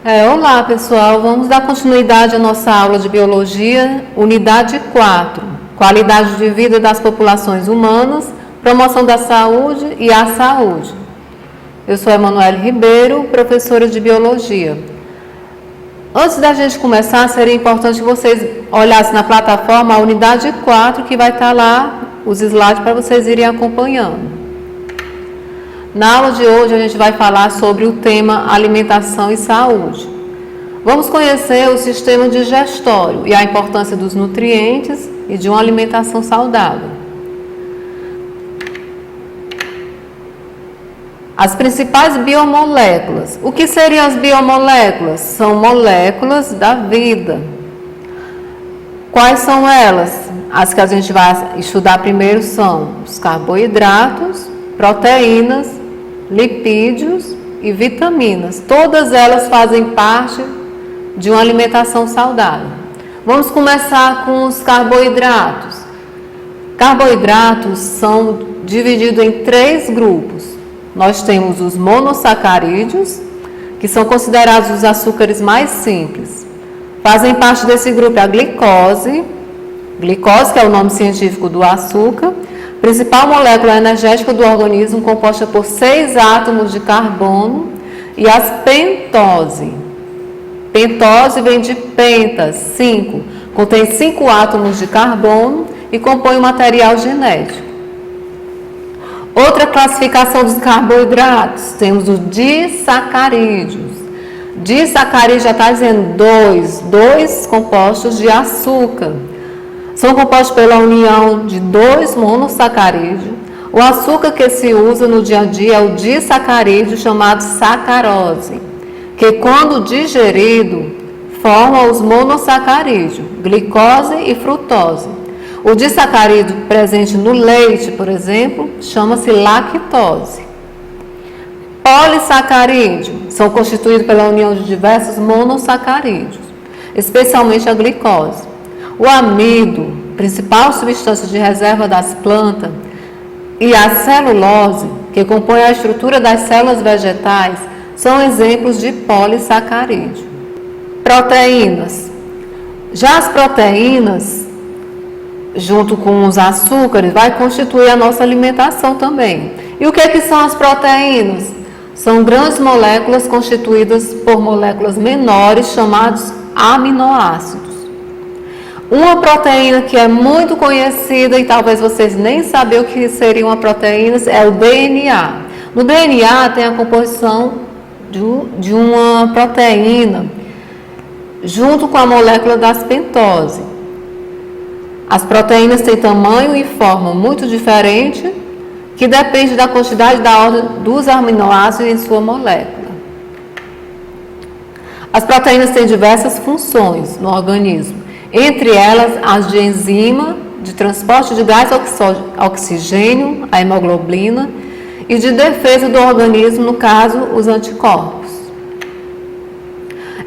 Olá pessoal, vamos dar continuidade à nossa aula de Biologia, unidade 4, Qualidade de Vida das Populações Humanas, Promoção da Saúde e a Saúde. Eu sou Emanuele Ribeiro, professora de Biologia. Antes da gente começar, seria importante que vocês olhassem na plataforma a unidade 4, que vai estar lá os slides para vocês irem acompanhando. Na aula de hoje a gente vai falar sobre o tema alimentação e saúde. Vamos conhecer o sistema digestório e a importância dos nutrientes e de uma alimentação saudável. As principais biomoléculas. O que seriam as biomoléculas? São moléculas da vida. Quais são elas? As que a gente vai estudar primeiro são os carboidratos, proteínas, lipídios e vitaminas. Todas elas fazem parte de uma alimentação saudável. Vamos começar com os carboidratos. Carboidratos são divididos em 3 grupos. Nós temos os monossacarídeos, que são considerados os açúcares mais simples. Fazem parte desse grupo a glicose, que é o nome científico do açúcar, principal molécula energética do organismo, composta por 6 átomos de carbono, e as pentose. Pentose vem de pentas, 5, contém 5 átomos de carbono e compõe o material genético. Outra classificação dos carboidratos, temos os disacarídeos. Disacarídeo já está dizendo dois compostos de açúcar. São compostos pela união de 2 monossacarídeos. O açúcar que se usa no dia a dia é o disacarídeo, chamado sacarose, que quando digerido forma os monossacarídeos, glicose e frutose. O disacarídeo presente no leite, por exemplo, chama-se lactose. Polissacarídeos são constituídos pela união de diversos monossacarídeos, especialmente a glicose. O amido, principal substância de reserva das plantas, e a celulose, que compõe a estrutura das células vegetais, são exemplos de polissacarídeo. Proteínas. Já as proteínas, junto com os açúcares, vai constituir a nossa alimentação também. E o que são as proteínas? São grandes moléculas constituídas por moléculas menores, chamadas aminoácidos. Uma proteína que é muito conhecida e talvez vocês nem sabiam o que seria uma proteína é o DNA. No DNA tem a composição de uma proteína junto com a molécula das pentose. As proteínas têm tamanho e forma muito diferente, que depende da quantidade da ordem dos aminoácidos em sua molécula. As proteínas têm diversas funções no organismo. Entre elas, as de enzima, de transporte de gás oxigênio, a hemoglobina, e de defesa do organismo, no caso, os anticorpos.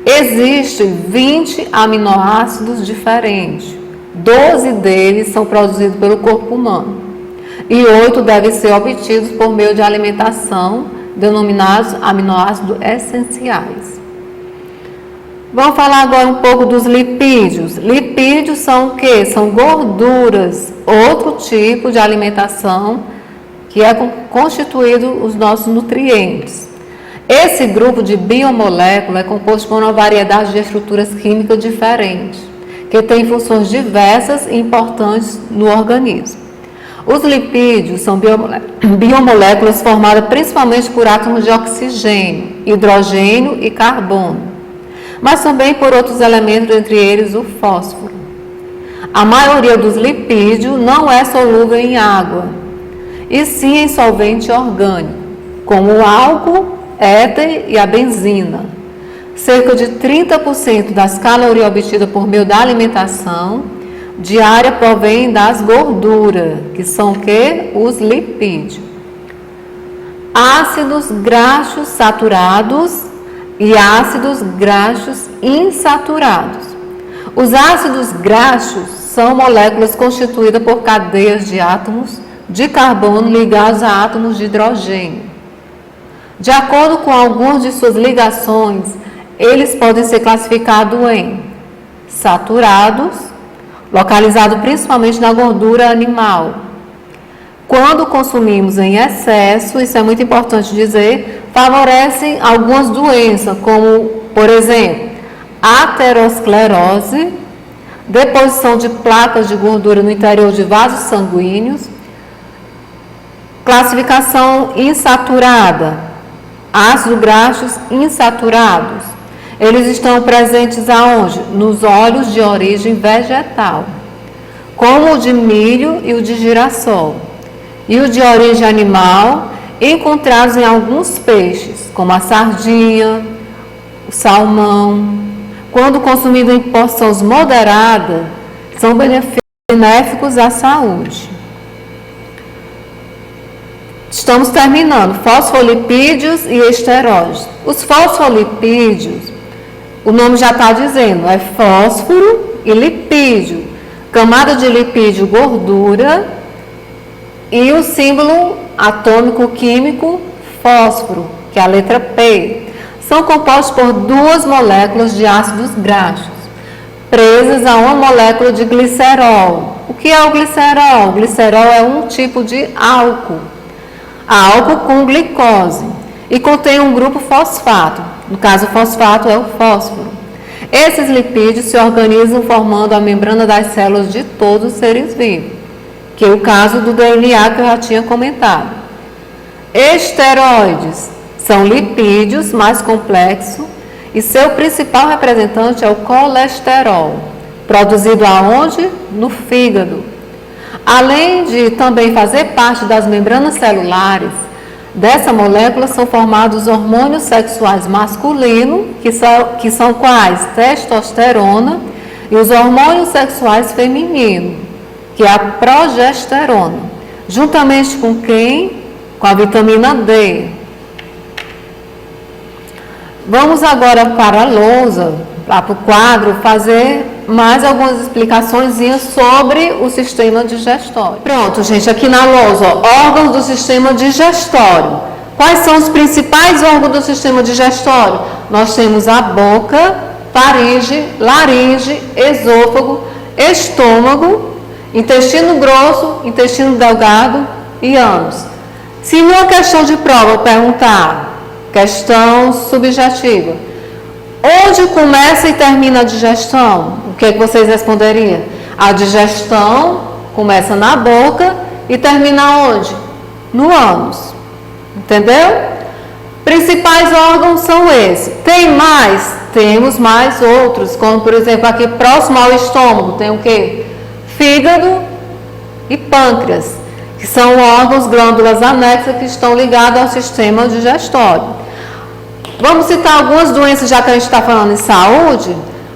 Existem 20 aminoácidos diferentes. 12 deles são produzidos pelo corpo humano e 8 devem ser obtidos por meio de alimentação, denominados aminoácidos essenciais. Vamos falar agora um pouco dos lipídios. Lipídios são o quê? São gorduras, outro tipo de alimentação que é constituído os nossos nutrientes. Esse grupo de biomoléculas é composto por uma variedade de estruturas químicas diferentes, que tem funções diversas e importantes no organismo. Os lipídios são biomoléculas formadas principalmente por átomos de oxigênio, hidrogênio e carbono, mas também por outros elementos, entre eles o fósforo. A maioria dos lipídios não é solúvel em água, e sim em solvente orgânico, como o álcool, éter e a benzina. Cerca de 30% das calorias obtidas por meio da alimentação diária provém das gorduras, que são o quê? Os lipídios. Ácidos graxos saturados e ácidos graxos insaturados. Os ácidos graxos são moléculas constituídas por cadeias de átomos de carbono ligados a átomos de hidrogênio. De acordo com algumas de suas ligações, eles podem ser classificados em saturados, localizado principalmente na gordura animal. Quando consumimos em excesso, isso é muito importante dizer, favorecem algumas doenças, como, por exemplo, aterosclerose, deposição de placas de gordura no interior de vasos sanguíneos, classificação insaturada, ácidos graxos insaturados. Eles estão presentes aonde? Nos óleos de origem vegetal, como o de milho e o de girassol. E o de origem animal, encontrados em alguns peixes, como a sardinha, o salmão. Quando consumidos em porções moderadas, são benéficos à saúde. Estamos terminando. Fosfolipídios e esteróides. Os fosfolipídios, o nome já está dizendo, é fósforo e lipídio. Camada de lipídio, gordura, e o símbolo atômico químico, fósforo, que é a letra P. São compostos por duas moléculas de ácidos graxos, presas a uma molécula de glicerol. O que é o glicerol? O glicerol é um tipo de álcool com glicose, e contém um grupo fosfato. No caso, o fosfato é o fósforo. Esses lipídios se organizam formando a membrana das células de todos os seres vivos, que é o caso do DNA que eu já tinha comentado. Esteroides são lipídios mais complexos e seu principal representante é o colesterol, produzido aonde? No fígado. Além de também fazer parte das membranas celulares, dessa molécula são formados hormônios sexuais masculinos, que são quais? Testosterona, e os hormônios sexuais femininos, que é a progesterona, juntamente com quem? Com a vitamina D. Vamos agora para a lousa, para o quadro, fazer mais algumas explicações sobre o sistema digestório. Pronto, gente, aqui na lousa, ó, órgãos do sistema digestório. Quais são os principais órgãos do sistema digestório? Nós temos a boca, faringe, laringe, esôfago, estômago, intestino grosso, intestino delgado e ânus. Se numa questão de prova eu perguntar, questão subjetiva, onde começa e termina a digestão? O que é que vocês responderiam? A digestão começa na boca e termina onde? No ânus. Entendeu? Principais órgãos são esses. Tem mais? Temos mais outros, como por exemplo aqui próximo ao estômago, tem o quê? Fígado e pâncreas, que são órgãos, glândulas anexas que estão ligados ao sistema digestório. Vamos citar algumas doenças, já que a gente está falando em saúde,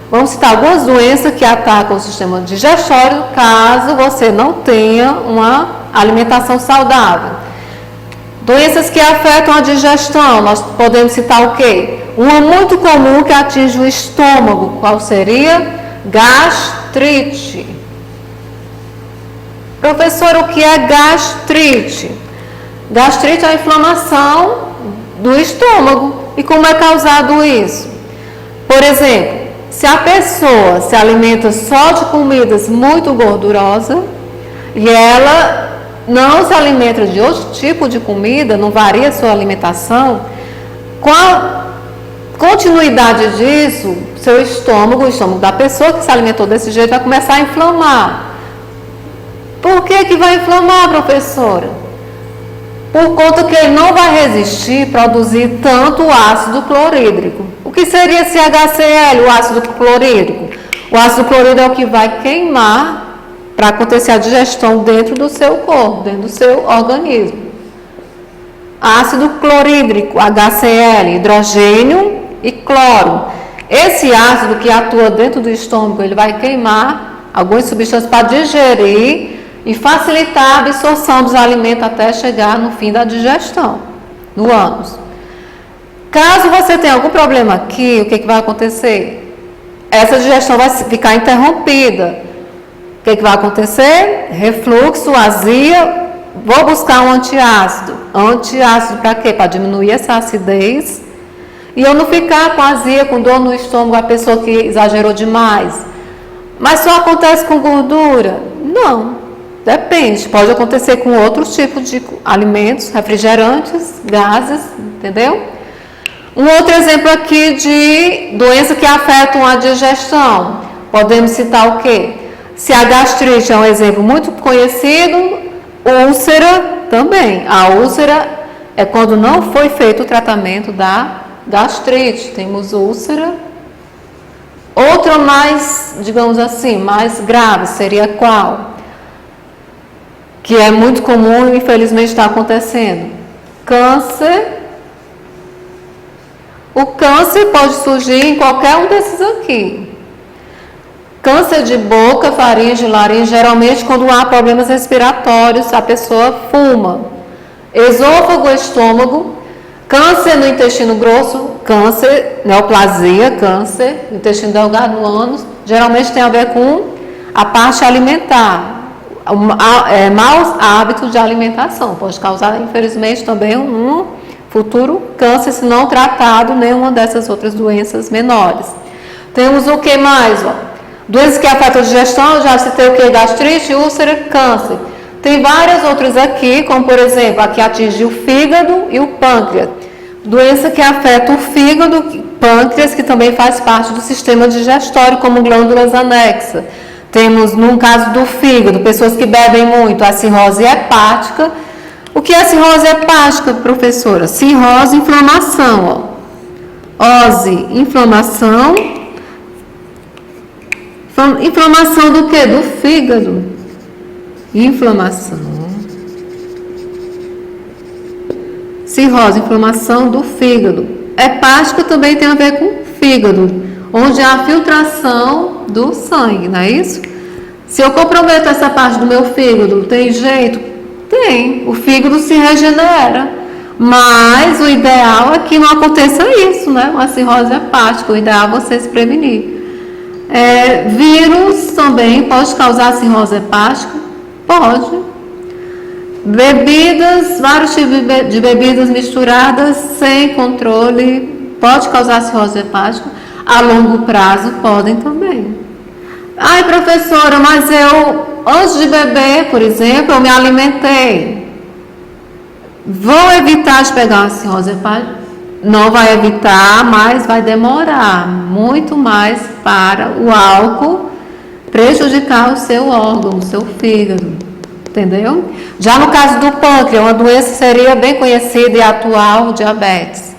vamos citar algumas doenças que atacam o sistema digestório, caso você não tenha uma alimentação saudável. Doenças que afetam a digestão, nós podemos citar o quê? Uma muito comum que atinge o estômago, qual seria? Gastrite. Professor, o que é gastrite? Gastrite é a inflamação do estômago. E como é causado isso? Por exemplo, se a pessoa se alimenta só de comidas muito gordurosas e ela não se alimenta de outro tipo de comida, não varia a sua alimentação, com a continuidade disso, seu estômago, o estômago da pessoa que se alimentou desse jeito vai começar a inflamar. Por que vai inflamar, professora? Por conta que ele não vai resistir a produzir tanto ácido clorídrico. O que seria esse HCl, o ácido clorídrico? O ácido clorídrico é o que vai queimar para acontecer a digestão dentro do seu corpo, dentro do seu organismo. Ácido clorídrico, HCl, hidrogênio e cloro. Esse ácido que atua dentro do estômago, ele vai queimar algumas substâncias para digerir e facilitar a absorção dos alimentos até chegar no fim da digestão, no ânus. Caso você tenha algum problema aqui, o que vai acontecer? Essa digestão vai ficar interrompida. O que vai acontecer? Refluxo, azia. Vou buscar um antiácido. Antiácido para quê? Para diminuir essa acidez E eu não ficar com azia, com dor no estômago, a pessoa que exagerou demais. Mas só acontece com gordura? Não, depende. Pode acontecer com outros tipos de alimentos, refrigerantes, gases, entendeu? Um outro exemplo aqui de doença que afetam a digestão. Podemos citar o quê? Se a gastrite é um exemplo muito conhecido, úlcera também. A úlcera é quando não foi feito o tratamento da gastrite. Temos úlcera. Outra mais, digamos assim, mais grave seria qual? Que é muito comum e infelizmente está acontecendo. Câncer. O câncer pode surgir em qualquer um desses aqui. Câncer de boca, faringe, laringe, geralmente quando há problemas respiratórios, a pessoa fuma. Esôfago, estômago. Câncer no intestino grosso, câncer, neoplasia, câncer, intestino delgado no ânus, geralmente tem a ver com a parte alimentar, maus hábitos de alimentação, pode causar, infelizmente, também um futuro câncer, se não tratado, nenhuma dessas outras doenças menores. Temos o que mais? Doenças que afetam a digestão, já citei o que? Gastrite, úlcera, câncer. Tem várias outras aqui, como por exemplo, a que atinge o fígado e o pâncreas. Doença que afeta o fígado, pâncreas, que também faz parte do sistema digestório, como glândulas anexas. Temos, no caso do fígado, pessoas que bebem muito, a cirrose hepática. O que é a cirrose hepática, professora? Cirrose, inflamação. Ose, inflamação. Inflamação do quê? Do fígado. Inflamação. Cirrose, inflamação do fígado. Hepática também tem a ver com fígado, onde há filtração do sangue, não é isso? Se eu comprometo essa parte do meu fígado, tem jeito? Tem. O fígado se regenera. Mas o ideal é que não aconteça isso, né? Uma cirrose hepática. O ideal é você se prevenir. Vírus também pode causar cirrose hepática? Pode. Bebidas, vários tipos de bebidas misturadas sem controle, pode causar cirrose hepática. A longo prazo podem também. Ai, professora, mas eu, antes de beber, por exemplo, eu me alimentei. Vou evitar de pegar uma cirrose hepática? Não vai evitar, mas vai demorar muito mais para o álcool prejudicar o seu órgão, o seu fígado. Entendeu? Já no caso do pâncreas, uma doença seria bem conhecida e atual, o diabetes.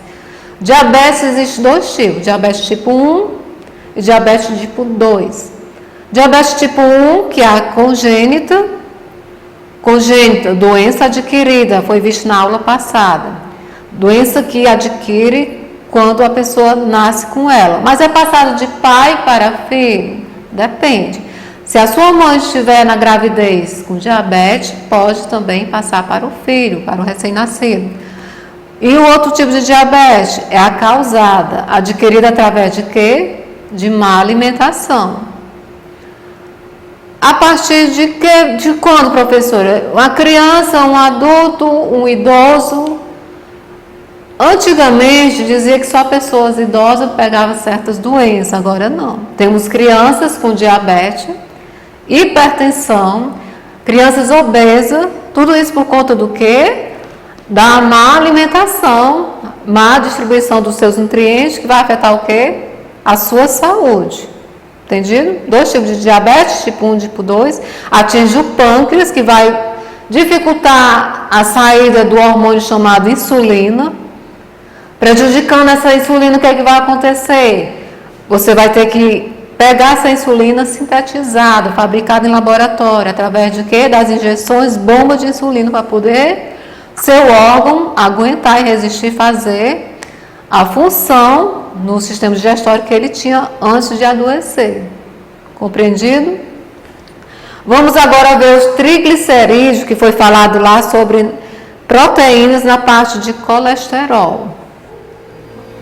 Diabetes existe dois tipos, diabetes tipo 1 e diabetes tipo 2. Diabetes tipo 1, que é a congênita, doença adquirida, foi visto na aula passada. Doença que adquire quando a pessoa nasce com ela. Mas é passado de pai para filho? Depende. Se a sua mãe estiver na gravidez com diabetes, pode também passar para o filho, para o recém-nascido. E o outro tipo de diabetes é a causada, adquirida através de quê? De má alimentação. A partir de que? De quando, professora? Uma criança, um adulto, um idoso? Antigamente dizia que só pessoas idosas pegavam certas doenças, agora não. Temos crianças com diabetes, hipertensão, crianças obesas, tudo isso por conta do quê? Da má alimentação, má distribuição dos seus nutrientes, que vai afetar o quê? A sua saúde. Entendido? Dois tipos de diabetes, tipo 1 e tipo 2, atinge o pâncreas, que vai dificultar a saída do hormônio chamado insulina. Prejudicando essa insulina, o que é que vai acontecer? Você vai ter que pegar essa insulina sintetizada, fabricada em laboratório, através de quê? Das injeções, bomba de insulina, para poder seu órgão aguentar e resistir fazer a função no sistema digestório que ele tinha antes de adoecer. Compreendido? Vamos agora ver os triglicerídeos, que foi falado lá sobre proteínas na parte de colesterol.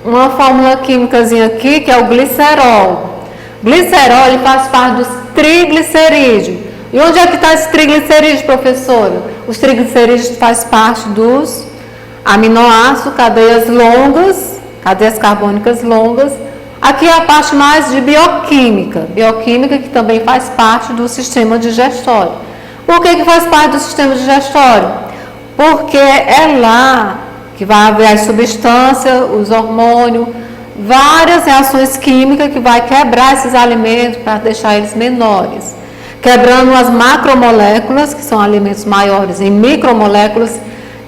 Uma fórmula químicazinha aqui, que é o glicerol. Glicerol, ele faz parte dos triglicerídeos. E onde é que está esse triglicerídeo, professora? Os triglicerídeos fazem parte dos aminoácidos, cadeias longas, cadeias carbônicas longas. Aqui é a parte mais de bioquímica, que também faz parte do sistema digestório. Por que faz parte do sistema digestório? Porque é lá que vai haver as substâncias, os hormônios, várias reações químicas que vai quebrar esses alimentos para deixar eles menores. Quebrando as macromoléculas, que são alimentos maiores, em micromoléculas,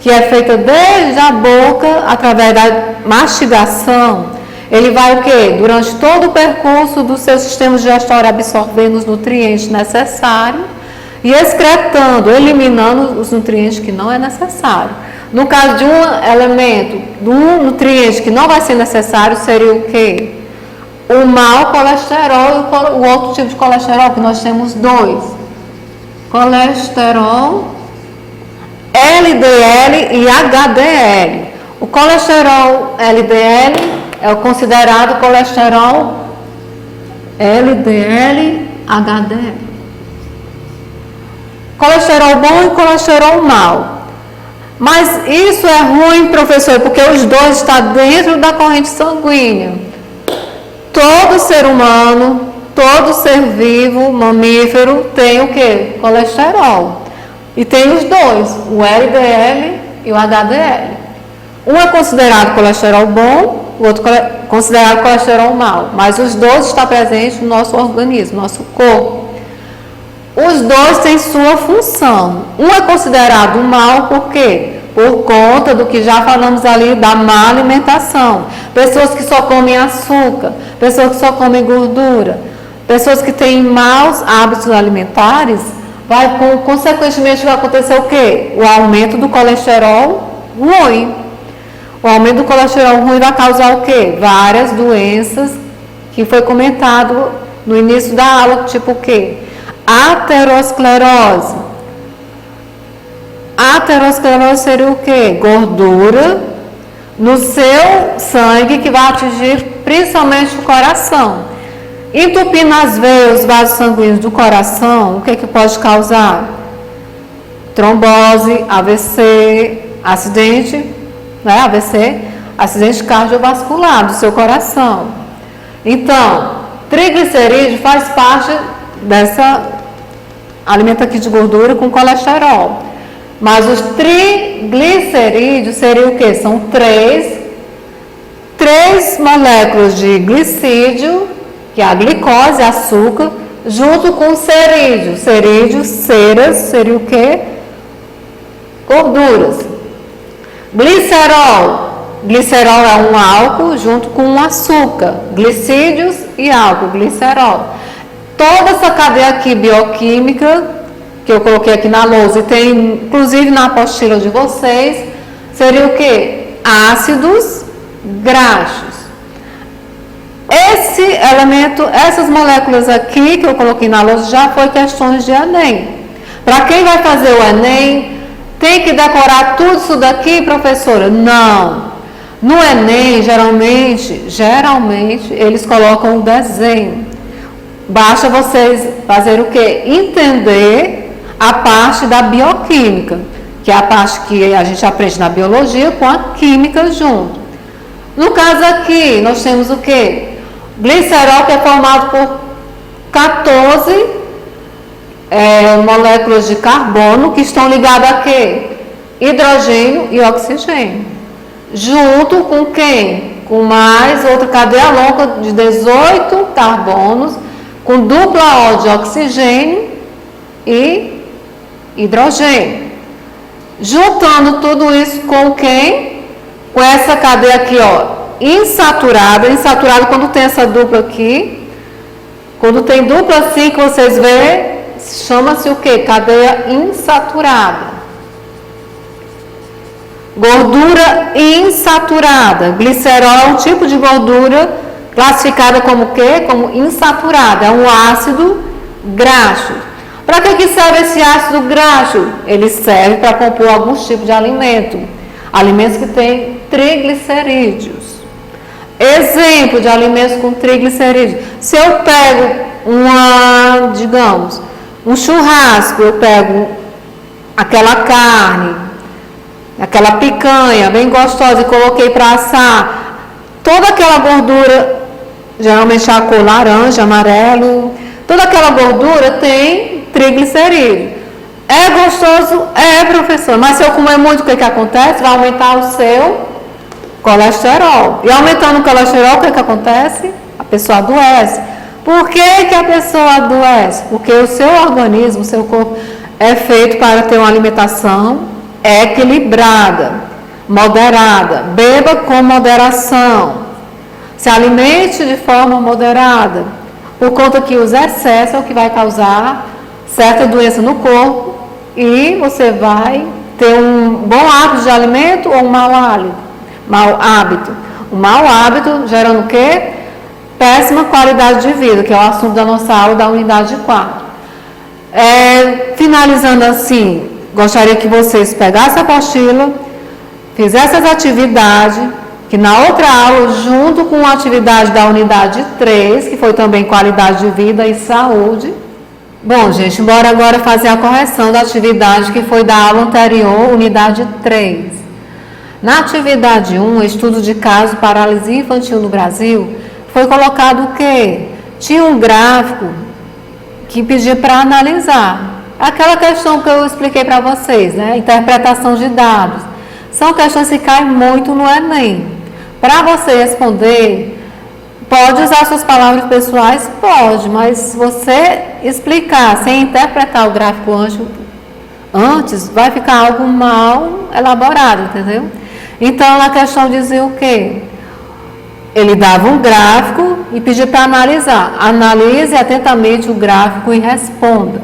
que é feita desde a boca, através da mastigação. Ele vai o quê? Durante todo o percurso do seu sistema digestório absorvendo os nutrientes necessários e excretando, eliminando os nutrientes que não é necessário. No caso de um elemento, de um nutriente que não vai ser necessário, seria o quê? O mau colesterol e o outro tipo de colesterol, que nós temos dois. Colesterol LDL e HDL. O colesterol LDL é o considerado colesterol LDL, HDL. Colesterol bom e colesterol mau. Mas isso é ruim, professor, porque os dois estão dentro da corrente sanguínea. Todo ser humano, todo ser vivo, mamífero, tem o quê? Colesterol. E tem os dois, o LDL e o HDL. Um é considerado colesterol bom, o outro é considerado colesterol mau. Mas os dois estão presentes no nosso organismo, no nosso corpo. Os dois têm sua função. Um é considerado mau por quê? Por conta do que já falamos ali da má alimentação. Pessoas que só comem açúcar, pessoas que só comem gordura, pessoas que têm maus hábitos alimentares, consequentemente vai acontecer o quê? O aumento do colesterol ruim. O aumento do colesterol ruim vai causar o quê? Várias doenças que foi comentado no início da aula, tipo o quê? Aterosclerose. Aterosclerose seria o quê? Gordura no seu sangue que vai atingir principalmente o coração. Entupindo as veias, os vasos sanguíneos do coração, o que pode causar? Trombose, AVC, acidente, né? AVC, acidente cardiovascular do seu coração. Então, triglicerídeo faz parte dessa alimento aqui de gordura com colesterol. Mas os triglicerídeos seriam o quê? São três moléculas de glicídio, que é a glicose, açúcar, junto com cerídeo. Cerídeos, ceras, seria o quê? Gorduras. Glicerol. Glicerol é um álcool junto com um açúcar. Glicídios e álcool, glicerol. Toda essa cadeia aqui bioquímica, que eu coloquei aqui na lousa, e tem inclusive na apostila de vocês, seria o quê? Ácidos graxos. Esse elemento, essas moléculas aqui que eu coloquei na lousa já foi questões de Enem. Para quem vai fazer o Enem, tem que decorar tudo isso daqui, professora? Não. No Enem, geralmente, eles colocam o desenho. Basta vocês fazer o quê? Entender a parte da bioquímica, que é a parte que a gente aprende na biologia com a química junto. No caso aqui, nós temos o quê? Glicerol, que é formado por 14 moléculas de carbono que estão ligadas a quê? Hidrogênio e oxigênio. Junto com quem? Com mais outra cadeia longa de 18 carbonos, com dupla O de oxigênio e hidrogênio. Juntando tudo isso com quem? Com essa cadeia aqui, ó, insaturada. Insaturada quando tem essa dupla aqui. Quando tem dupla assim que vocês veem, chama-se o quê? Cadeia insaturada. Gordura insaturada. Glicerol é um tipo de gordura classificada como o quê? Como insaturada. É um ácido graxo. Para que serve esse ácido graxo? Ele serve para compor alguns tipos de alimento. Alimentos que têm triglicerídeos. Exemplo de alimentos com triglicerídeos. Se eu pego um churrasco, eu pego aquela carne, aquela picanha bem gostosa e coloquei para assar. toda aquela gordura, geralmente a cor laranja, amarelo, toda aquela gordura tem triglicerídeo. É gostoso? É, professor, mas se eu comer muito, o que acontece? Vai aumentar o seu colesterol. E aumentando o colesterol, o que acontece? A pessoa adoece. Por que a pessoa adoece? Porque o seu organismo, o seu corpo, é feito para ter uma alimentação equilibrada, moderada. Beba com moderação. Se alimente de forma moderada. Por conta que os excessos é o que vai causar certa doença no corpo e você vai ter um bom hábito de alimento ou um mau hábito. O mau hábito gerando o quê? Péssima qualidade de vida, que é o assunto da nossa aula da unidade 4. Finalizando assim, gostaria que vocês pegassem a apostila, fizessem as atividades, que na outra aula, junto com a atividade da unidade 3, que foi também qualidade de vida e saúde. Bom, gente, bora agora fazer a correção da atividade que foi da aula anterior, unidade 3. Na atividade 1, estudo de caso paralisia infantil no Brasil, foi colocado o quê? Tinha um gráfico que pedia para analisar. Aquela questão que eu expliquei para vocês, né? Interpretação de dados. São questões que caem muito no Enem. Para você responder, pode usar suas palavras pessoais? Pode, mas se você explicar sem interpretar o gráfico antes, vai ficar algo mal elaborado, entendeu? Então, a questão dizia o quê? Ele dava um gráfico e pedia para analisar. Analise atentamente o gráfico e responda.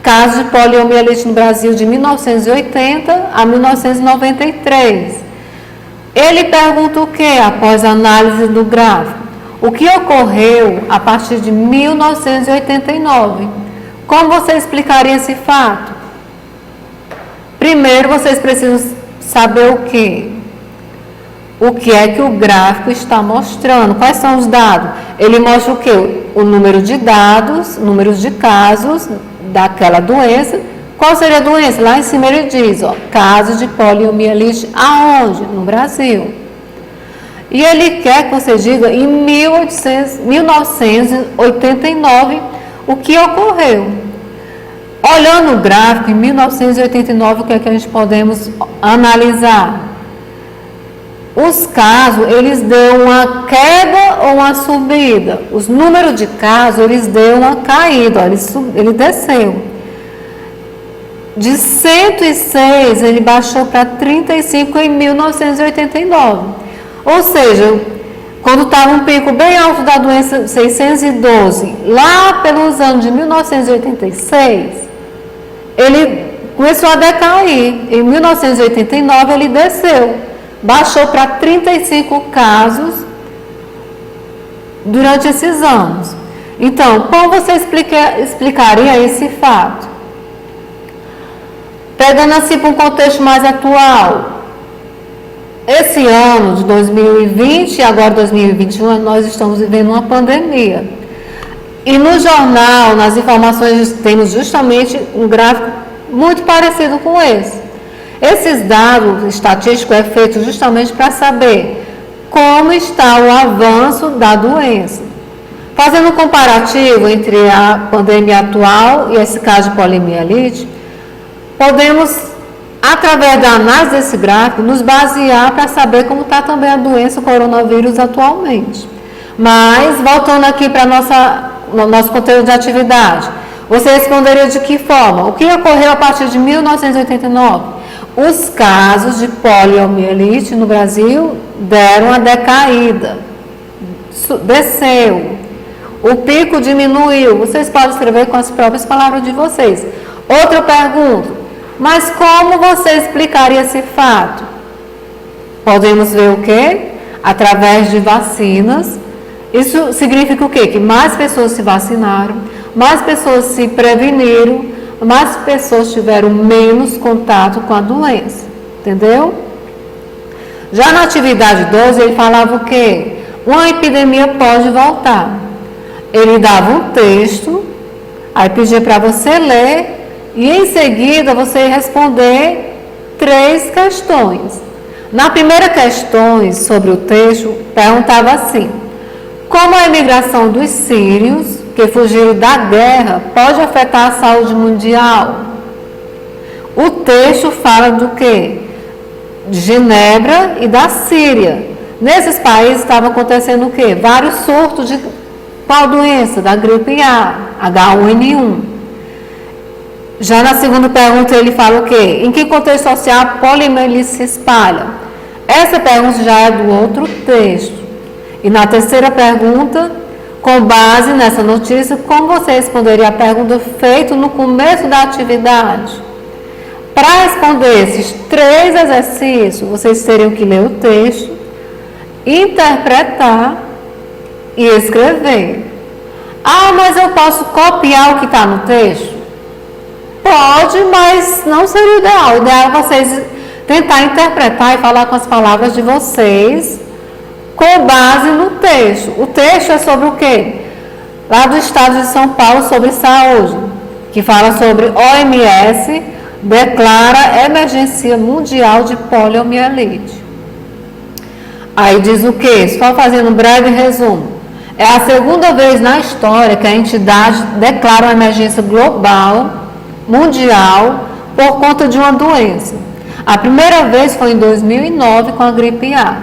Caso de poliomielite no Brasil de 1980 a 1993. Ele pergunta o que após a análise do gráfico? O que ocorreu a partir de 1989? Como você explicaria esse fato? Primeiro, vocês precisam saber o quê? O que é que o gráfico está mostrando? Quais são os dados? Ele mostra o quê? O número de dados, números de casos daquela doença. Qual seria a doença? Lá em cima ele diz, ó, casos de poliomielite aonde? No Brasil. E ele quer que você diga em 1989 o que ocorreu. Olhando o gráfico, em 1989, o que é que a gente podemos analisar? Os casos, eles dão uma queda ou uma subida. Os números de casos, eles dão uma caída, ó, ele desceu. De 106, ele baixou para 35 em 1989. Ou seja, quando estava um pico bem alto da doença 612, lá pelos anos de 1986, ele começou a decair. Em 1989, ele desceu. Baixou para 35 casos durante esses anos. Então, como você explicaria esse fato? Pegando assim para um contexto mais atual, esse ano de 2020 e agora 2021, nós estamos vivendo uma pandemia. E no jornal, nas informações, temos justamente um gráfico muito parecido com esse. Esses dados estatísticos é feito justamente para saber como está o avanço da doença. Fazendo um comparativo entre a pandemia atual e esse caso de poliomielite, podemos, através da análise desse gráfico, nos basear para saber como está também a doença coronavírus atualmente. Mas, voltando aqui para o nosso conteúdo de atividade, você responderia de que forma? O que ocorreu a partir de 1989? Os casos de poliomielite no Brasil deram uma decaída, desceu, o pico diminuiu. Vocês podem escrever com as próprias palavras de vocês. Outra pergunta, mas como você explicaria esse fato? Podemos ver o quê? Através de vacinas. Isso significa o quê? Que mais pessoas se vacinaram, mais pessoas se preveniram, mais pessoas tiveram menos contato com a doença, entendeu? Já na atividade 12, ele falava o quê? Uma epidemia pode voltar. Ele dava um texto, aí pedia para você ler, e em seguida você responder 3 questões. Na primeira questão sobre o texto, perguntava assim: como a imigração dos sírios que fugiram da guerra pode afetar a saúde mundial? O texto fala do quê? De Genebra e da Síria. Nesses países estava acontecendo o quê? Vários surtos de qual doença? Da gripe A, H1N1. Já na segunda pergunta ele fala o quê? Em que contexto social a poliomielite se espalha? Essa pergunta já é do outro texto. E na terceira pergunta, com base nessa notícia, como você responderia a pergunta feita no começo da atividade? Para responder esses 3 exercícios, vocês teriam que ler o texto, interpretar e escrever. Ah, mas eu posso copiar o que está no texto? Pode, mas não seria o ideal. O ideal é vocês tentar interpretar e falar com as palavras de vocês com base no texto. O texto é sobre o quê? Lá do estado de São Paulo, sobre saúde, que fala sobre OMS declara emergência mundial de poliomielite. Aí diz o quê? Só fazendo um breve resumo. É a segunda vez na história que a entidade declara uma emergência global, mundial, por conta de uma doença. A primeira vez foi em 2009 com a gripe A.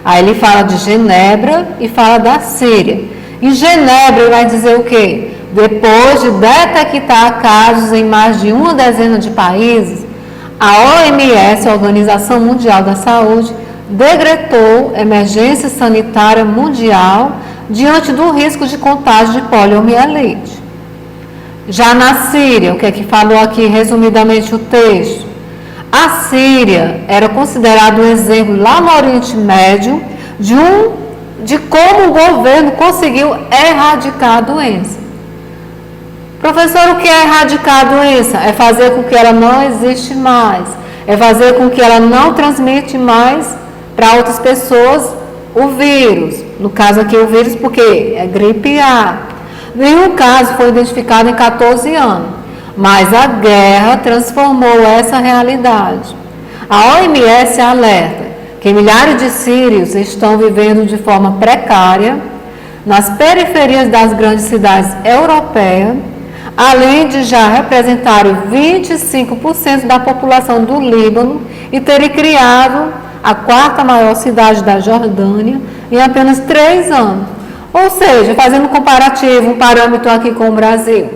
Aí ele fala de Genebra e fala da Síria. Em Genebra ele vai dizer o quê? Depois de detectar casos em mais de uma dezena de países, a OMS, a Organização Mundial da Saúde, decretou emergência sanitária mundial diante do risco de contágio de poliomielite. Já na Síria, o que é que falou aqui resumidamente o texto? A Síria era considerado um exemplo lá no Oriente Médio de como o governo conseguiu erradicar a doença. Professor, o que é erradicar a doença? É fazer com que ela não existe mais. É fazer com que ela não transmite mais para outras pessoas o vírus. No caso aqui o vírus porque é gripe A. Nenhum caso foi identificado em 14 anos. Mas a guerra transformou essa realidade. A OMS alerta que milhares de sírios estão vivendo de forma precária nas periferias das grandes cidades europeias, além de já representarem 25% da população do Líbano e terem criado a 4ª maior cidade da Jordânia em apenas 3 anos. Ou seja, fazendo um comparativo, um parâmetro aqui com o Brasil.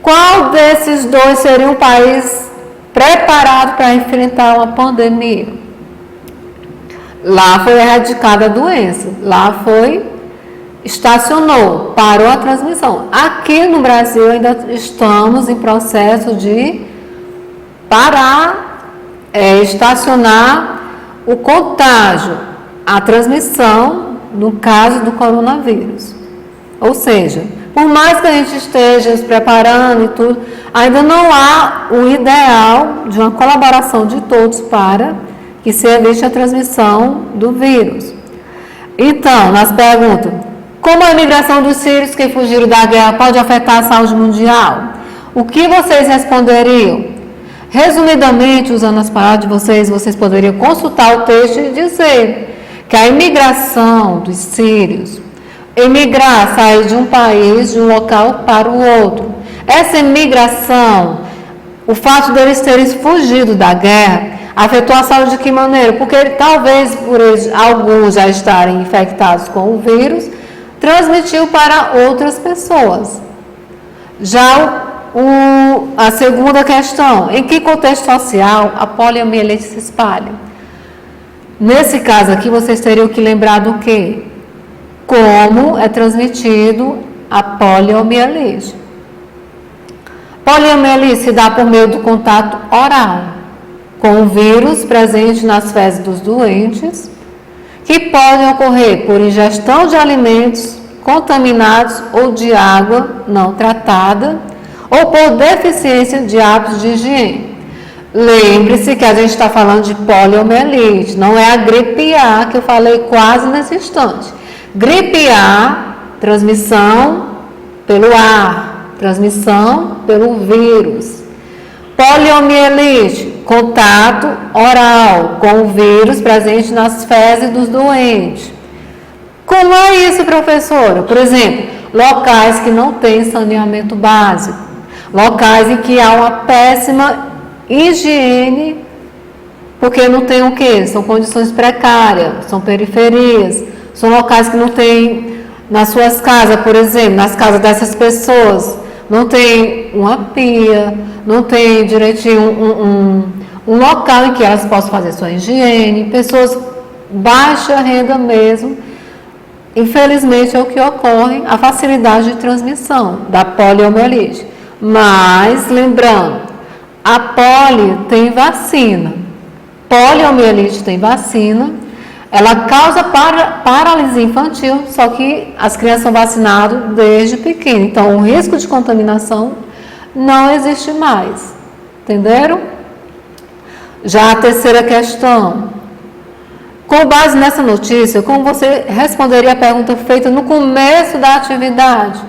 Qual desses dois seria um país preparado para enfrentar uma pandemia? Lá foi erradicada a doença, lá estacionou, parou a transmissão. Aqui no Brasil ainda estamos em processo de parar, estacionar o contágio, a transmissão, no caso do coronavírus. Ou seja, por mais que a gente esteja se preparando e tudo, ainda não há o ideal de uma colaboração de todos para que se evite a transmissão do vírus. Então, nas perguntas, como a imigração dos sírios que fugiram da guerra pode afetar a saúde mundial? O que vocês responderiam? Resumidamente, usando as palavras de vocês poderiam consultar o texto e dizer que a imigração dos sírios, emigrar, sair de um país, de um local para o outro. Essa imigração, o fato deles terem fugido da guerra, afetou a saúde de que maneira? Porque talvez por eles, alguns já estarem infectados com o vírus, transmitiu para outras pessoas. Já a segunda questão, em que contexto social a poliomielite se espalha? Nesse caso aqui, vocês teriam que lembrar do quê? Como é transmitido a poliomielite. Poliomielite se dá por meio do contato oral com o vírus presente nas fezes dos doentes, que podem ocorrer por ingestão de alimentos contaminados ou de água não tratada, ou por deficiência de hábitos de higiene. Lembre-se que a gente está falando de poliomielite, não é a gripe A que eu falei quase nesse instante. Gripe A, transmissão pelo ar, transmissão pelo vírus. Poliomielite, contato oral com o vírus presente nas fezes dos doentes. Como é isso, professora? Por exemplo, locais que não têm saneamento básico, locais em que há uma péssima higiene, porque não tem o quê? São condições precárias, são periferias, são locais que não tem nas suas casas, por exemplo, nas casas dessas pessoas, não tem uma pia, não tem direitinho um local em que elas possam fazer sua higiene, pessoas baixa renda mesmo. Infelizmente é o que ocorre, a facilidade de transmissão da poliomielite. Mas, lembrando, a polio tem vacina. Poliomielite tem vacina, ela causa paralisia infantil, só que as crianças são vacinadas desde pequeno. Então, o risco de contaminação não existe mais. Entenderam? Já a terceira questão. Com base nessa notícia, como você responderia a pergunta feita no começo da atividade?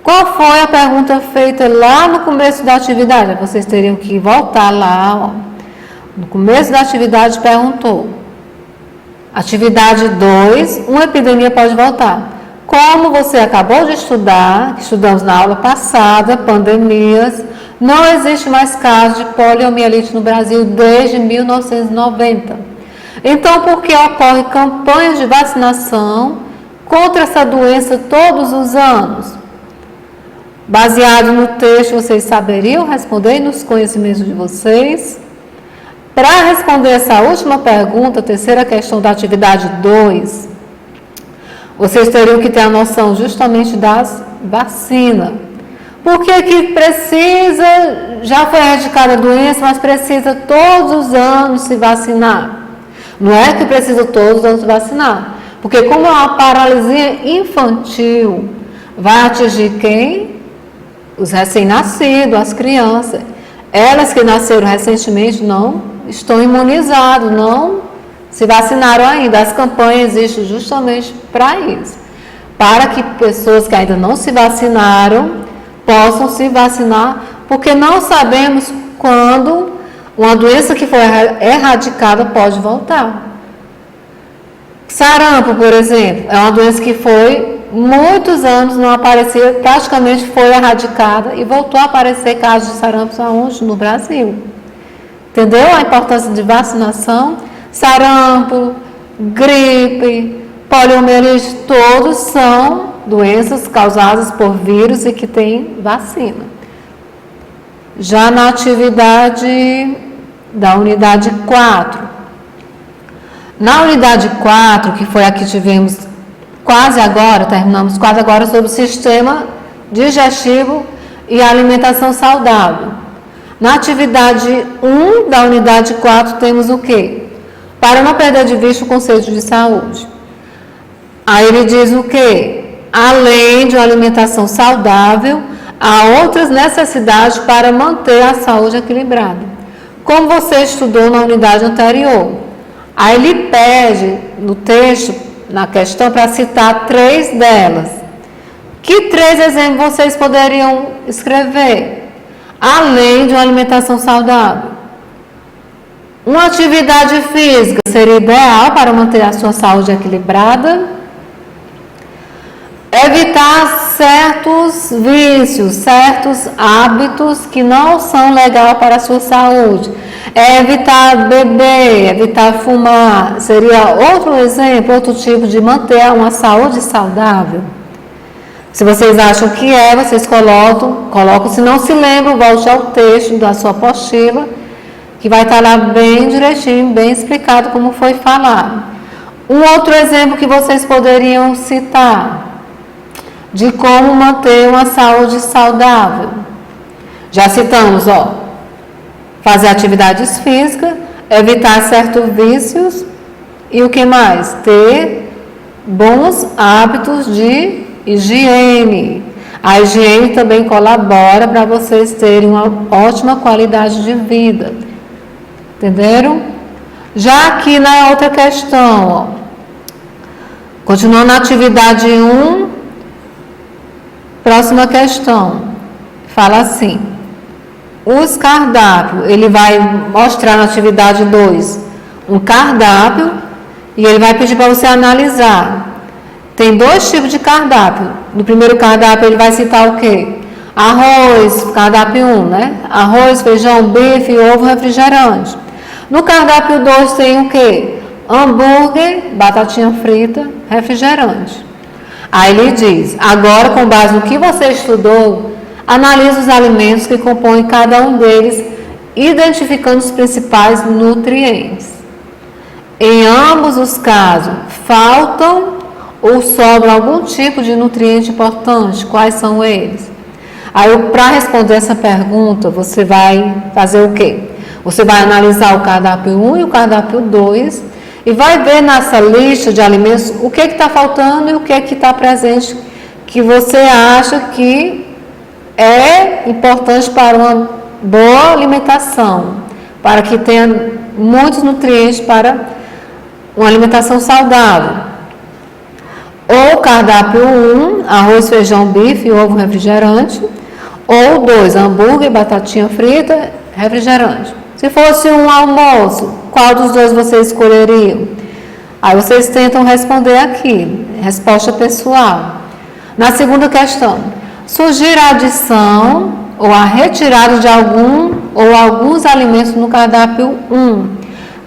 Qual foi a pergunta feita lá no começo da atividade? Vocês teriam que voltar lá, ó. No começo da atividade perguntou. Atividade 2, uma epidemia pode voltar. Como você acabou de estudar, que estudamos na aula passada, pandemias, não existe mais caso de poliomielite no Brasil desde 1990. Então, por que ocorrem campanhas de vacinação contra essa doença todos os anos? Baseado no texto, vocês saberiam responder nos conhecimentos de vocês? Para responder essa última pergunta, a terceira questão da atividade 2, vocês teriam que ter a noção justamente das vacinas. Por que precisa, já foi erradicada a doença, mas precisa todos os anos se vacinar? Não é que precisa todos os anos se vacinar, porque como é uma paralisia infantil, vai atingir quem? Os recém-nascidos, as crianças. Elas que nasceram recentemente não estão imunizadas, não se vacinaram ainda. As campanhas existem justamente para isso, para que pessoas que ainda não se vacinaram possam se vacinar, porque não sabemos quando uma doença que foi erradicada pode voltar. Sarampo, por exemplo, é uma doença que foi muitos anos não aparecia, praticamente foi erradicada e voltou a aparecer casos de sarampo aonde? No Brasil. Entendeu a importância de vacinação? Sarampo, gripe, poliomielite, todos são doenças causadas por vírus e que têm vacina. Já na atividade da unidade 4. Na unidade 4, que foi a que tivemos quase agora, terminamos quase agora sobre o sistema digestivo e alimentação saudável. Na atividade 1 da unidade 4 temos o quê? Para não perder de vista o conceito de saúde. Aí ele diz o quê? Além de uma alimentação saudável, há outras necessidades para manter a saúde equilibrada. Como você estudou na unidade anterior. Aí ele pede no texto, na questão, para citar 3 delas. Que 3 exemplos vocês poderiam escrever? Além de uma alimentação saudável. Uma atividade física seria ideal para manter a sua saúde equilibrada. Evitar certos vícios, certos hábitos que não são legais para a sua saúde. Evitar beber, evitar fumar. Seria outro exemplo, outro tipo de manter uma saúde saudável. Se vocês acham que vocês colocam. Se não se lembram, volte ao texto da sua apostila, que vai estar lá bem direitinho, bem explicado como foi falado. Um outro exemplo que vocês poderiam citar de como manter uma saúde saudável. Já citamos, fazer atividades físicas, evitar certos vícios e o que mais? Ter bons hábitos de higiene. A higiene também colabora para vocês terem uma ótima qualidade de vida. Entenderam? Já aqui na outra questão, continuando na atividade 1, próxima questão, fala assim: os cardápios, ele vai mostrar na atividade 2 um cardápio e ele vai pedir para você analisar. Tem 2 tipos de cardápio. No primeiro cardápio ele vai citar o quê? Arroz, cardápio 1, né? Arroz, feijão, bife, ovo, refrigerante. No cardápio 2 tem o quê? Hambúrguer, batatinha frita, refrigerante. Aí ele diz, agora com base no que você estudou, analise os alimentos que compõem cada um deles, identificando os principais nutrientes. Em ambos os casos, faltam ou sobra algum tipo de nutriente importante? Quais são eles? Aí, para responder essa pergunta, você vai fazer o quê? Você vai analisar o cardápio 1 e o cardápio 2 e vai ver nessa lista de alimentos o que está faltando e o que está presente que você acha que é importante para uma boa alimentação, para que tenha muitos nutrientes para uma alimentação saudável. Ou cardápio 1, arroz, feijão, bife, ovo, refrigerante. Ou 2, hambúrguer, batatinha frita, refrigerante. Se fosse um almoço, qual dos 2 vocês escolheriam? Aí vocês tentam responder aqui, resposta pessoal. Na segunda questão, sugira a adição ou a retirada de algum ou alguns alimentos no cardápio 1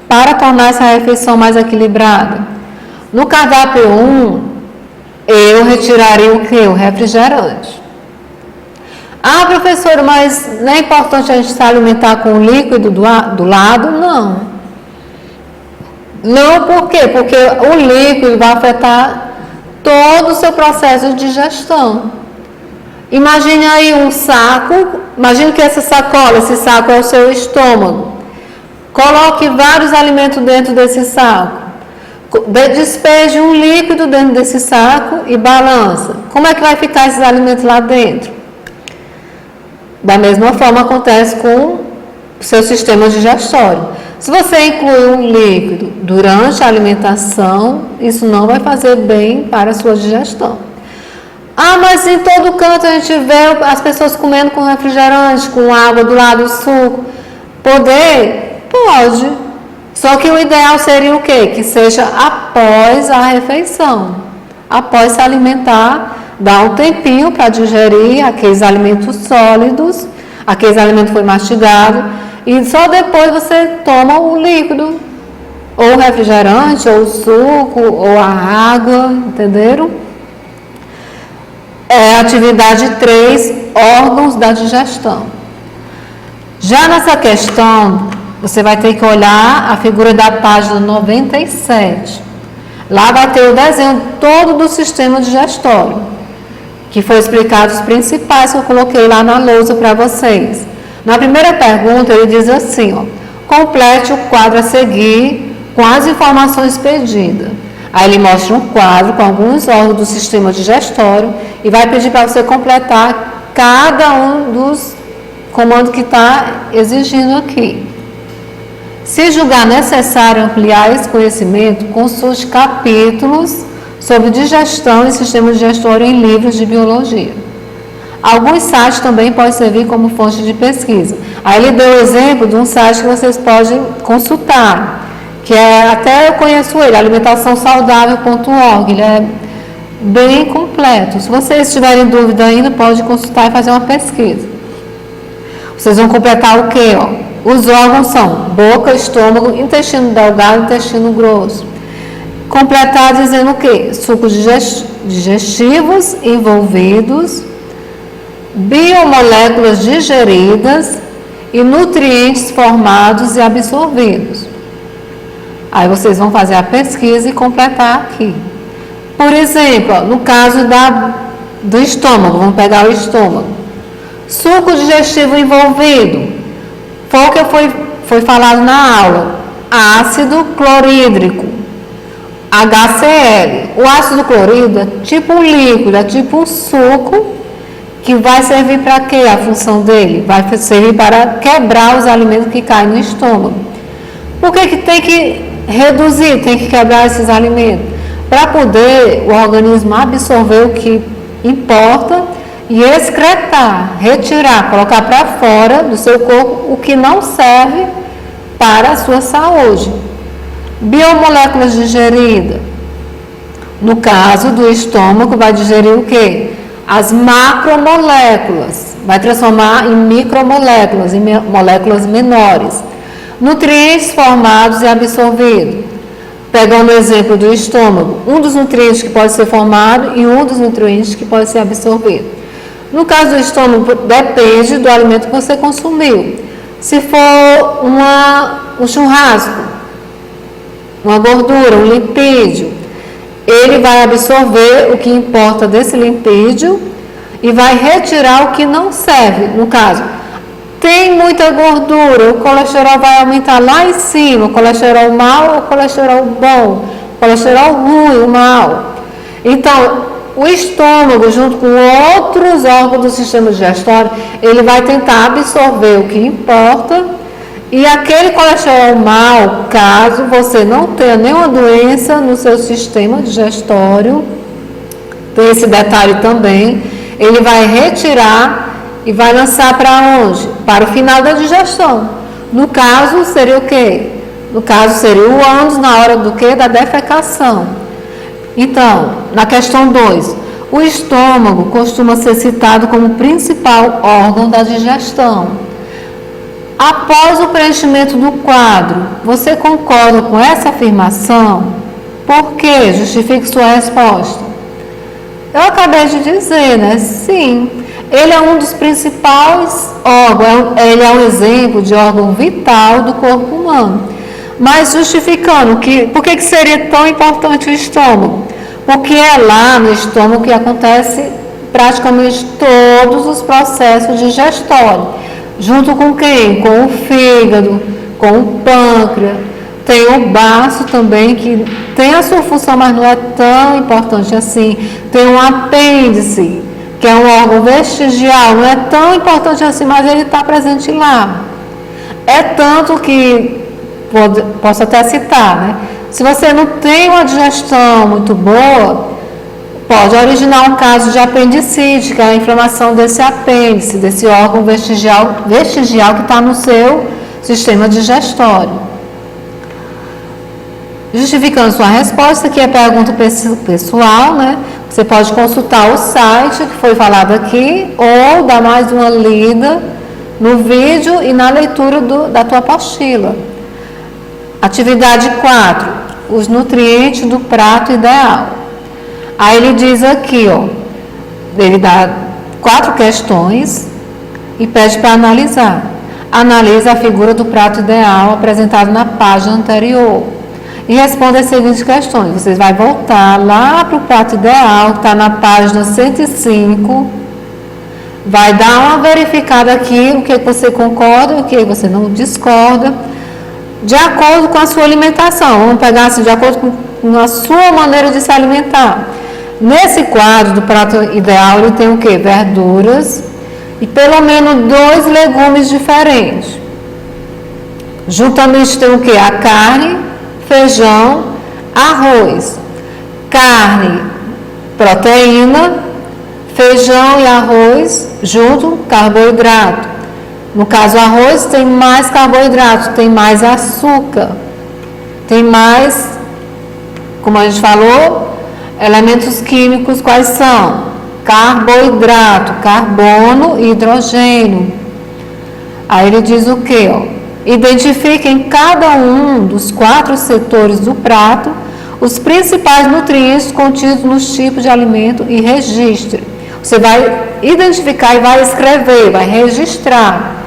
para tornar essa refeição mais equilibrada. No cardápio 1, eu retiraria o que? O refrigerante. Ah, professora, mas não é importante a gente se alimentar com o líquido do lado? Não. Não, por quê? Porque o líquido vai afetar todo o seu processo de digestão. Imagine aí um saco, imagine que essa sacola, esse saco é o seu estômago. Coloque vários alimentos dentro desse saco. Despeje um líquido dentro desse saco e balança. Como é que vai ficar esses alimentos lá dentro? Da mesma forma acontece com o seu sistema digestório. Se você incluir um líquido durante a alimentação, isso não vai fazer bem para a sua digestão. Ah, mas em todo canto a gente vê as pessoas comendo com refrigerante, com água do lado do suco. Poder? Pode. Só que o ideal seria o quê? Que seja após a refeição. Após se alimentar, dá um tempinho para digerir aqueles alimentos sólidos, aqueles alimentos que foi mastigado, e só depois você toma o líquido, ou o refrigerante, ou o suco, ou a água, entenderam? Atividade 3, órgãos da digestão. Já nessa questão, você vai ter que olhar a figura da página 97. Lá vai ter o desenho todo do sistema digestório, que foi explicado os principais que eu coloquei lá na lousa para vocês. Na primeira pergunta, ele diz assim, ó, complete o quadro a seguir com as informações pedidas. Aí ele mostra um quadro com alguns órgãos do sistema digestório e vai pedir para você completar cada um dos comandos que está exigindo aqui. Se julgar necessário ampliar esse conhecimento, consulte capítulos sobre digestão e sistema digestório em livros de biologia. Alguns sites também podem servir como fonte de pesquisa. Aí ele deu o exemplo de um site que vocês podem consultar, que até eu conheço ele, alimentaçãosaudável.org, ele é bem completo. Se vocês tiverem dúvida ainda, pode consultar e fazer uma pesquisa. Vocês vão completar o quê? Os órgãos são boca, estômago, intestino delgado e intestino grosso. Completar dizendo o quê? Sucos digestivos envolvidos, biomoléculas digeridas e nutrientes formados e absorvidos. Aí vocês vão fazer a pesquisa e completar aqui. Por exemplo, no caso do estômago, vamos pegar o estômago. Suco digestivo envolvido. Foi o que foi falado na aula. Ácido clorídrico, HCl. O ácido clorídrico é tipo um líquido, é tipo um suco que vai servir para quê? A função dele vai servir para quebrar os alimentos que caem no estômago. Por que tem que reduzir, tem que quebrar esses alimentos? Para poder o organismo absorver o que importa e excretar, retirar, colocar para fora do seu corpo o que não serve para a sua saúde. Biomoléculas digeridas. No caso do estômago, vai digerir o quê? As macromoléculas, vai transformar em micromoléculas, em moléculas menores. Nutrientes formados e absorvidos. Pegando o exemplo do estômago, um dos nutrientes que pode ser formado e um dos nutrientes que pode ser absorvido. No caso do estômago, depende do alimento que você consumiu. Se for um churrasco, uma gordura, um lipídio, ele vai absorver o que importa desse lipídio e vai retirar o que não serve. No caso, tem muita gordura, o colesterol vai aumentar lá em cima, o colesterol mau ou o colesterol bom, o colesterol ruim, o mau. Então, o estômago, junto com outros órgãos do sistema digestório, ele vai tentar absorver o que importa, e aquele colesterol mau, caso você não tenha nenhuma doença no seu sistema digestório, tem esse detalhe também, ele vai retirar e vai lançar para onde? Para o final da digestão. No caso, seria o quê? No caso, seria o ânus na hora do quê? Da defecação. Então, na questão 2, o estômago costuma ser citado como principal órgão da digestão. Após o preenchimento do quadro, você concorda com essa afirmação? Por quê? Justifique sua resposta. Eu acabei de dizer, né? Sim. Ele é um dos principais órgãos, ele é um exemplo de órgão vital do corpo humano. Mas justificando por que seria tão importante o estômago? Porque é lá no estômago que acontece praticamente todos os processos digestórios. Junto com quem? Com o fígado, com o pâncreas. Tem o baço também, que tem a sua função, mas não é tão importante assim. Tem um apêndice, que é um órgão vestigial, não é tão importante assim, mas ele está presente lá. É tanto que, posso até citar, né? Se você não tem uma digestão muito boa, pode originar um caso de apendicite, que é a inflamação desse apêndice, desse órgão vestigial que está no seu sistema digestório. Justificando sua resposta, aqui é pergunta pessoal, né? Você pode consultar o site que foi falado aqui ou dar mais uma lida no vídeo e na leitura da tua apostila. Atividade 4, os nutrientes do prato ideal. Aí ele diz aqui, ó, ele dá 4 questões e pede para analisar. Analisa a figura do prato ideal apresentado na página anterior e responda as seguintes questões. Você vai voltar lá para o prato ideal, que está na página 105, vai dar uma verificada aqui, o que você concorda, o que você não discorda, de acordo com a sua alimentação. Vamos pegar assim, de acordo com a sua maneira de se alimentar. Nesse quadro do prato ideal, ele tem o quê? Verduras e pelo menos 2 legumes diferentes. Juntamente tem o quê? A carne, feijão, arroz. Carne, proteína, feijão e arroz, junto, carboidrato. No caso, o arroz tem mais carboidrato, tem mais açúcar, tem mais, como a gente falou, elementos químicos quais são? Carboidrato, carbono e hidrogênio. Aí ele diz o quê? Identifique em cada um dos 4 setores do prato os principais nutrientes contidos nos tipos de alimento e registre. Você vai identificar e vai escrever, vai registrar.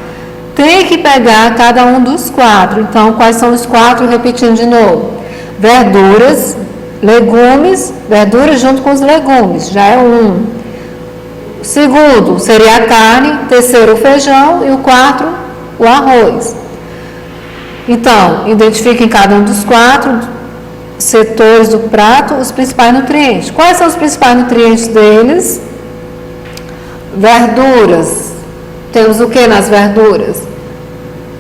Tem que pegar cada um dos 4. Então, quais são os 4? Repetindo de novo. Verduras, legumes, verduras junto com os legumes, já é 1. O segundo seria a carne, terceiro o feijão e o 4 o arroz. Então, identifique em cada um dos 4 setores do prato os principais nutrientes. Quais são os principais nutrientes deles? Verduras. Temos o que nas verduras?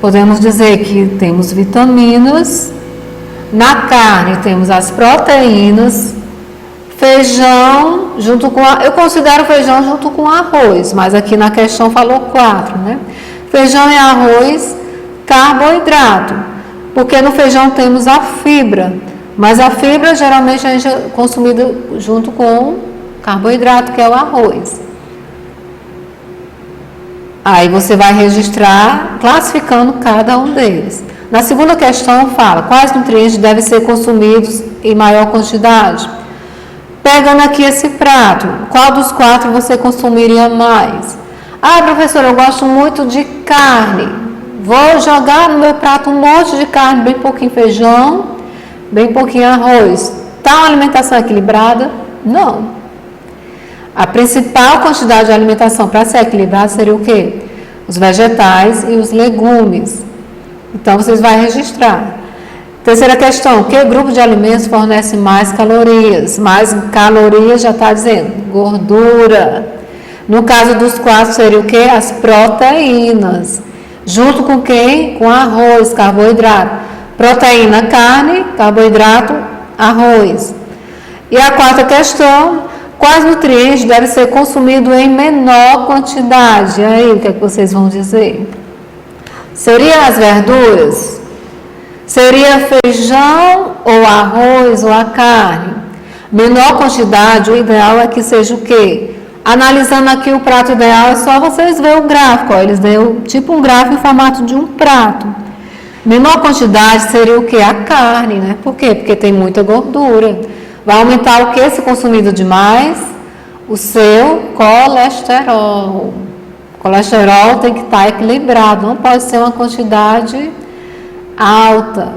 Podemos dizer que temos vitaminas. Na carne temos as proteínas, Feijão junto com eu considero feijão junto com arroz, mas aqui na questão falou 4, né? Feijão e arroz, carboidrato, porque no feijão temos a fibra, mas a fibra geralmente a gente é consumida junto com carboidrato, que é o arroz. Aí você vai registrar classificando cada um deles. Na segunda questão fala, quais nutrientes devem ser consumidos em maior quantidade? Pegando aqui esse prato, qual dos 4 você consumiria mais? Ah, professora, eu gosto muito de carne. Vou jogar no meu prato um monte de carne, bem pouquinho feijão, bem pouquinho arroz. Tá uma alimentação equilibrada? Não. A principal quantidade de alimentação para ser equilibrada seria o quê? Os vegetais e os legumes. Então, vocês vão registrar. Terceira questão, que grupo de alimentos fornece mais calorias? Mais calorias já está dizendo, gordura. No caso dos 4, seria o quê? As proteínas. Junto com quem? Com arroz, carboidrato. Proteína, carne, carboidrato, arroz. E a 4ª questão, quais nutrientes devem ser consumidos em menor quantidade? E aí, o que é que vocês vão dizer? Seria as verduras? Seria feijão ou arroz ou a carne? Menor quantidade, o ideal é que seja o quê? Analisando aqui o prato ideal, é só vocês verem o gráfico. Ó, eles deu tipo um gráfico em formato de um prato. Menor quantidade seria o quê? A carne, né? Por quê? Porque tem muita gordura. Vai aumentar o que se consumido demais? O seu colesterol. O colesterol tem que estar equilibrado, não pode ser uma quantidade alta.